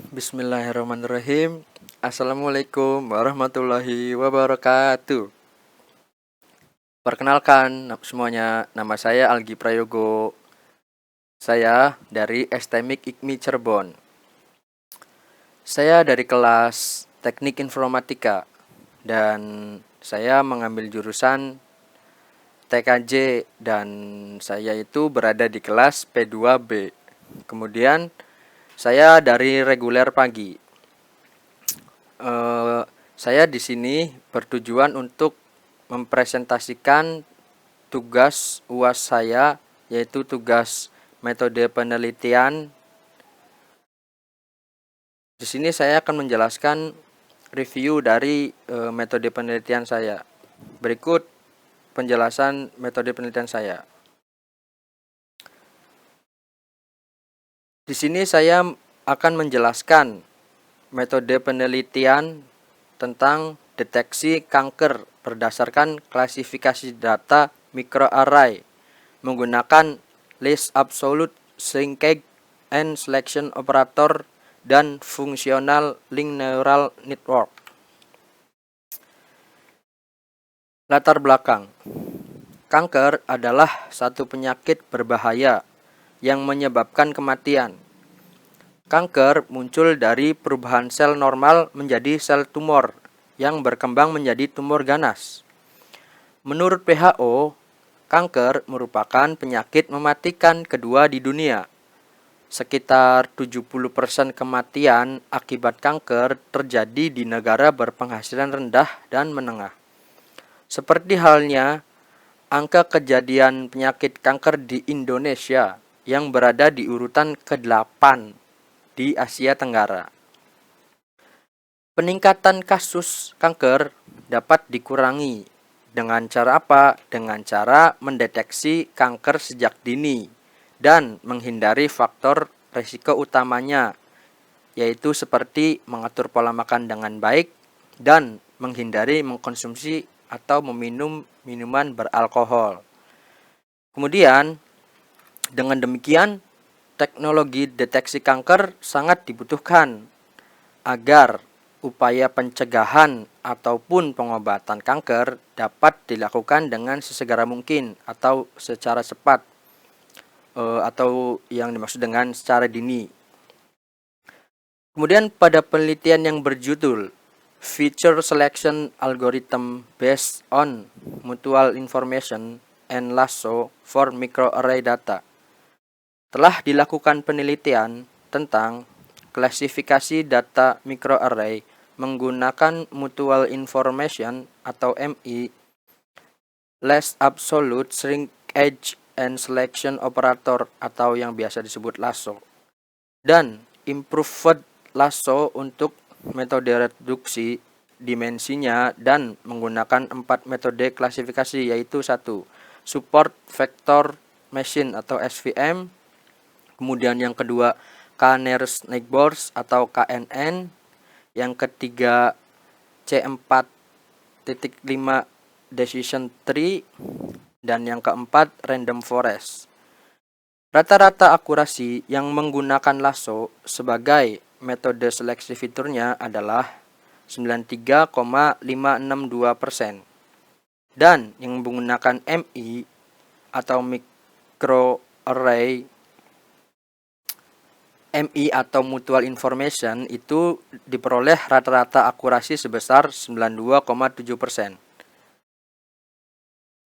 Bismillahirrahmanirrahim. Assalamualaikum warahmatullahi wabarakatuh. Perkenalkan semuanya, nama saya Algi Prayogo. Saya dari STMIK IKMI Cirebon. Saya dari kelas Teknik Informatika dan saya mengambil jurusan TKJ dan saya itu berada di kelas P2B. Kemudian saya dari reguler pagi. Saya di sini bertujuan untuk mempresentasikan tugas UAS saya, yaitu tugas metode penelitian. Di sini saya akan menjelaskan review dari metode penelitian saya. Berikut penjelasan metode penelitian saya. Di sini saya akan menjelaskan metode penelitian tentang deteksi kanker berdasarkan klasifikasi data microarray menggunakan least absolute shrinkage and selection operator dan fungsional link neural network. Latar belakang. Kanker adalah satu penyakit berbahaya yang menyebabkan kematian. Kanker muncul dari perubahan sel normal menjadi sel tumor yang berkembang menjadi tumor ganas. Menurut WHO, kanker merupakan penyakit mematikan kedua di dunia. Sekitar 70% kematian akibat kanker terjadi di negara berpenghasilan rendah dan menengah. Seperti halnya angka kejadian penyakit kanker di Indonesia yang berada di urutan ke-8 di Asia Tenggara. Peningkatan kasus kanker dapat dikurangi dengan cara apa? Dengan cara mendeteksi kanker sejak dini dan menghindari faktor risiko utamanya, yaitu seperti mengatur pola makan dengan baik dan menghindari mengkonsumsi atau meminum minuman beralkohol. Kemudian, dengan demikian, teknologi deteksi kanker sangat dibutuhkan agar upaya pencegahan ataupun pengobatan kanker dapat dilakukan dengan sesegera mungkin atau secara cepat atau yang dimaksud dengan secara dini. Kemudian pada penelitian yang berjudul Feature Selection Algorithm Based on Mutual Information and Lasso for Microarray Data, telah dilakukan penelitian tentang klasifikasi data microarray menggunakan Mutual Information atau MI, Least Absolute Shrinkage and Selection Operator atau yang biasa disebut LASSO, dan Improved LASSO untuk metode reduksi dimensinya dan menggunakan 4 metode klasifikasi, yaitu 1. Support Vector Machine atau SVM. Kemudian yang kedua, K-nearest neighbors atau KNN. Yang ketiga, C4.5 decision tree. Dan yang keempat, random forest. Rata-rata akurasi yang menggunakan lasso sebagai metode seleksi fiturnya adalah 93,562%. Dan yang menggunakan MI atau microarray MI atau Mutual Information itu diperoleh rata-rata akurasi sebesar 92,7%.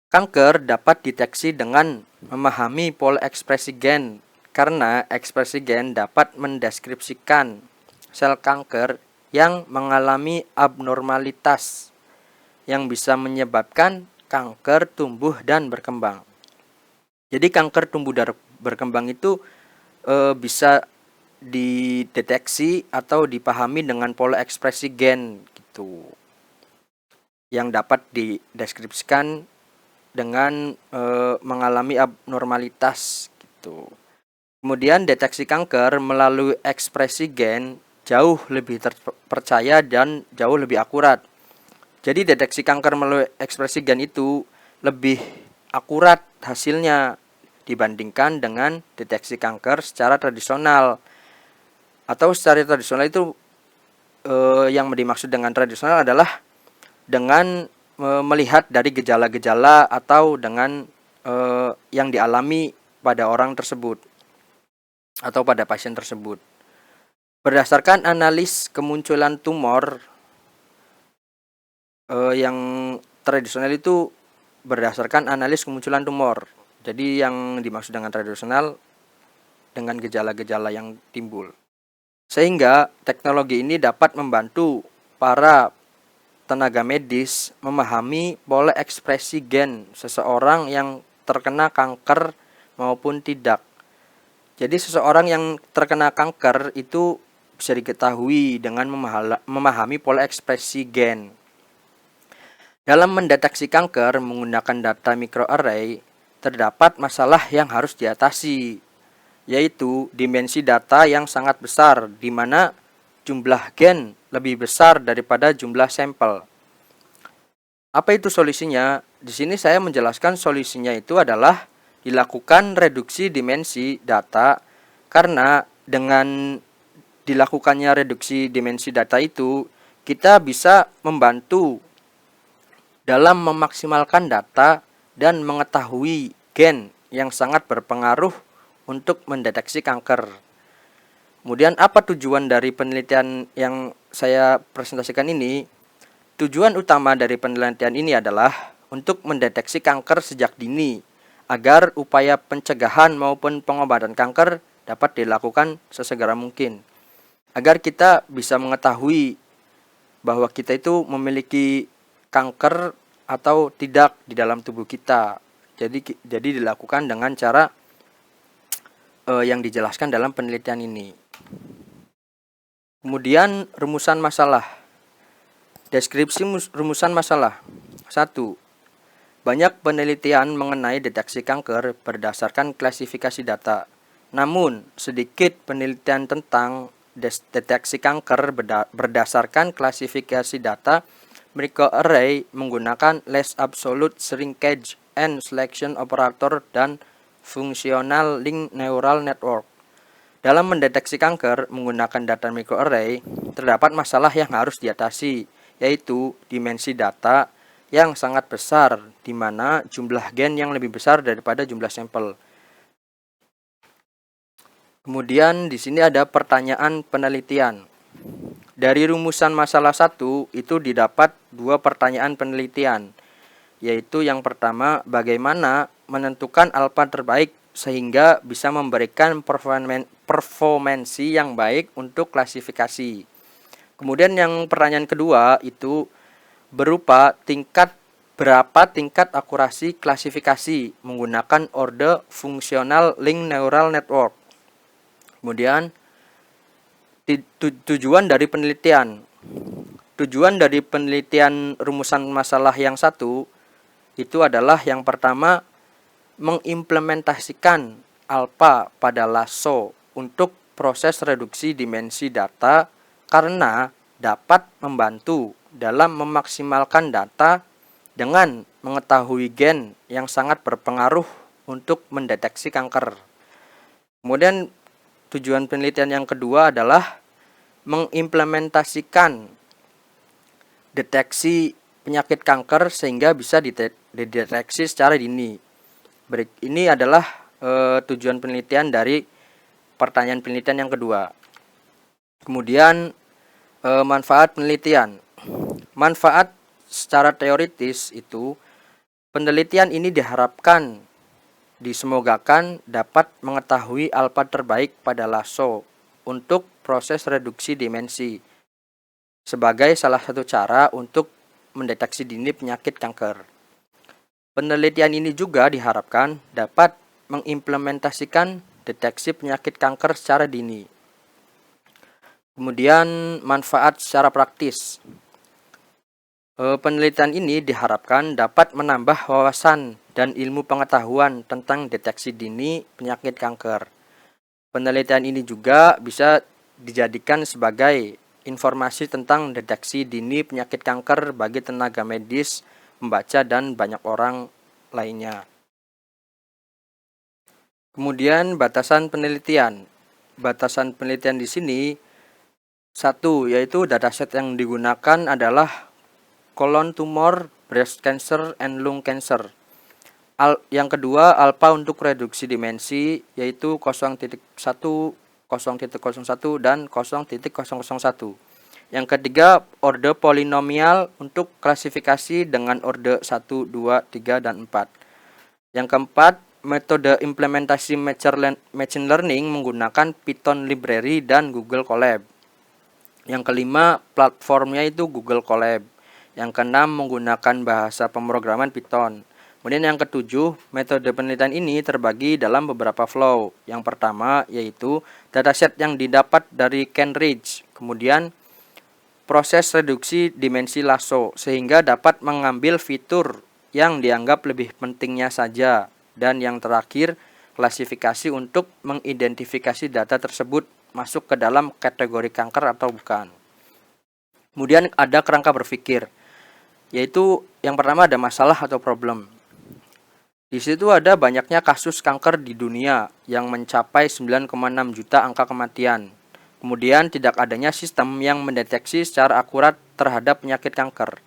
Kanker dapat deteksi dengan memahami pola ekspresi gen, karena ekspresi gen dapat mendeskripsikan sel kanker yang mengalami abnormalitas yang bisa menyebabkan kanker tumbuh dan berkembang. Jadi kanker tumbuh dan berkembang itu bisa dideteksi atau dipahami dengan pola ekspresi gen gitu, yang dapat dideskripsikan dengan mengalami abnormalitas gitu. Kemudian deteksi kanker melalui ekspresi gen jauh lebih terpercaya dan jauh lebih akurat. Jadi deteksi kanker melalui ekspresi gen itu lebih akurat hasilnya dibandingkan dengan deteksi kanker secara tradisional. Atau secara tradisional itu yang dimaksud dengan tradisional adalah dengan melihat dari gejala-gejala atau dengan yang dialami pada orang tersebut atau pada pasien tersebut. Berdasarkan analis kemunculan tumor yang tradisional itu berdasarkan analis kemunculan tumor. Jadi yang dimaksud dengan tradisional dengan gejala-gejala yang timbul. Sehingga teknologi ini dapat membantu para tenaga medis memahami pola ekspresi gen seseorang yang terkena kanker maupun tidak. Jadi seseorang yang terkena kanker itu bisa diketahui dengan memahami pola ekspresi gen. Dalam mendeteksi kanker menggunakan data microarray, terdapat masalah yang harus diatasi, yaitu dimensi data yang sangat besar, di mana jumlah gen lebih besar daripada jumlah sampel. Apa itu solusinya? Di sini saya menjelaskan solusinya itu adalah dilakukan reduksi dimensi data, karena dengan dilakukannya reduksi dimensi data itu, kita bisa membantu dalam memaksimalkan data dan mengetahui gen yang sangat berpengaruh untuk mendeteksi kanker. Kemudian apa tujuan dari penelitian yang saya presentasikan ini? Tujuan utama dari penelitian ini adalah untuk mendeteksi kanker sejak dini, agar upaya pencegahan maupun pengobatan kanker dapat dilakukan sesegera mungkin. Agar kita bisa mengetahui bahwa kita itu memiliki kanker atau tidak di dalam tubuh kita. Jadi dilakukan dengan cara yang dijelaskan dalam penelitian ini. Kemudian rumusan masalah. Deskripsi rumusan masalah. 1. Banyak penelitian mengenai deteksi kanker berdasarkan klasifikasi data. Namun, sedikit penelitian tentang deteksi kanker berdasarkan klasifikasi data microarray menggunakan less absolute shrinkage and selection operator dan functional link neural network. Dalam mendeteksi kanker menggunakan data microarray, terdapat masalah yang harus diatasi, yaitu dimensi data yang sangat besar, di mana jumlah gen yang lebih besar daripada jumlah sampel. Kemudian di sini ada pertanyaan penelitian. Dari rumusan masalah 1 itu didapat 2 pertanyaan penelitian, yaitu yang pertama, bagaimana menentukan alfa terbaik sehingga bisa memberikan performansi yang baik untuk klasifikasi. Kemudian yang pertanyaan kedua itu berupa berapa tingkat akurasi klasifikasi menggunakan order fungsional link neural network. Kemudian tujuan dari penelitian. Tujuan dari penelitian rumusan masalah yang 1 itu adalah yang pertama, mengimplementasikan alpha pada lasso untuk proses reduksi dimensi data, karena dapat membantu dalam memaksimalkan data dengan mengetahui gen yang sangat berpengaruh untuk mendeteksi kanker. Kemudian tujuan penelitian yang kedua adalah mengimplementasikan deteksi penyakit kanker sehingga bisa dideteksi secara dini. Ini adalah tujuan penelitian dari pertanyaan penelitian yang kedua. Kemudian manfaat penelitian. Manfaat secara teoritis itu, penelitian ini disemogakan dapat mengetahui alfa terbaik pada lasso untuk proses reduksi dimensi sebagai salah satu cara untuk mendeteksi dini penyakit kanker. Penelitian ini juga diharapkan dapat mengimplementasikan deteksi penyakit kanker secara dini. Kemudian manfaat secara praktis. Penelitian ini diharapkan dapat menambah wawasan dan ilmu pengetahuan tentang deteksi dini penyakit kanker. Penelitian ini juga bisa dijadikan sebagai informasi tentang deteksi dini penyakit kanker bagi tenaga medis, pembaca, dan banyak orang lainnya. Kemudian batasan penelitian. batasan penelitian di sini, satu, yaitu dataset yang digunakan adalah colon tumor, breast cancer, and lung cancer. Yang kedua, alpha untuk reduksi dimensi, yaitu 0.1, 0.01, dan 0.001. Yang ketiga, orde polinomial untuk klasifikasi dengan orde 1, 2, 3, dan 4. Yang keempat, metode implementasi machine learning menggunakan Python library dan Google Colab. Yang kelima, platformnya itu Google Colab. Yang keenam, menggunakan bahasa pemrograman Python. Kemudian yang ketujuh, metode penelitian ini terbagi dalam beberapa flow. Yang pertama yaitu dataset yang didapat dari Cambridge. Kemudian proses reduksi dimensi lasso sehingga dapat mengambil fitur yang dianggap lebih pentingnya saja. Dan yang terakhir, klasifikasi untuk mengidentifikasi data tersebut masuk ke dalam kategori kanker atau bukan. Kemudian ada kerangka berpikir, yaitu yang pertama ada masalah atau problem. Di situ ada banyaknya kasus kanker di dunia yang mencapai 9,6 juta angka kematian. Kemudian tidak adanya sistem yang mendeteksi secara akurat terhadap penyakit kanker.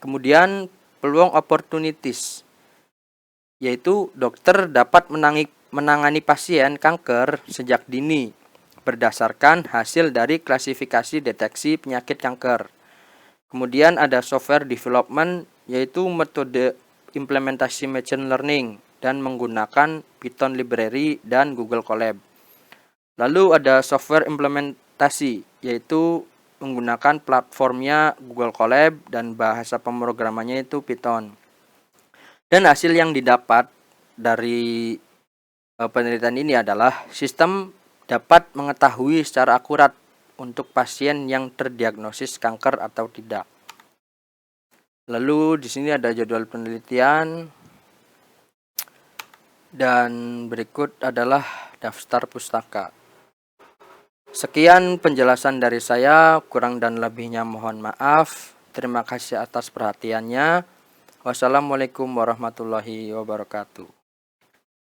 Kemudian peluang opportunities, yaitu dokter dapat menangani pasien kanker sejak dini berdasarkan hasil dari klasifikasi deteksi penyakit kanker. Kemudian ada software development, yaitu metode implementasi machine learning dan menggunakan Python library dan Google Colab. Lalu ada software implementasi, yaitu menggunakan platformnya Google Colab dan bahasa pemrogramannya itu Python. Dan hasil yang didapat dari penelitian ini adalah sistem dapat mengetahui secara akurat untuk pasien yang terdiagnosis kanker atau tidak. Lalu di sini ada jadwal penelitian dan berikut adalah daftar pustaka. Sekian penjelasan dari saya, kurang dan lebihnya mohon maaf. Terima kasih atas perhatiannya. Wassalamualaikum warahmatullahi wabarakatuh.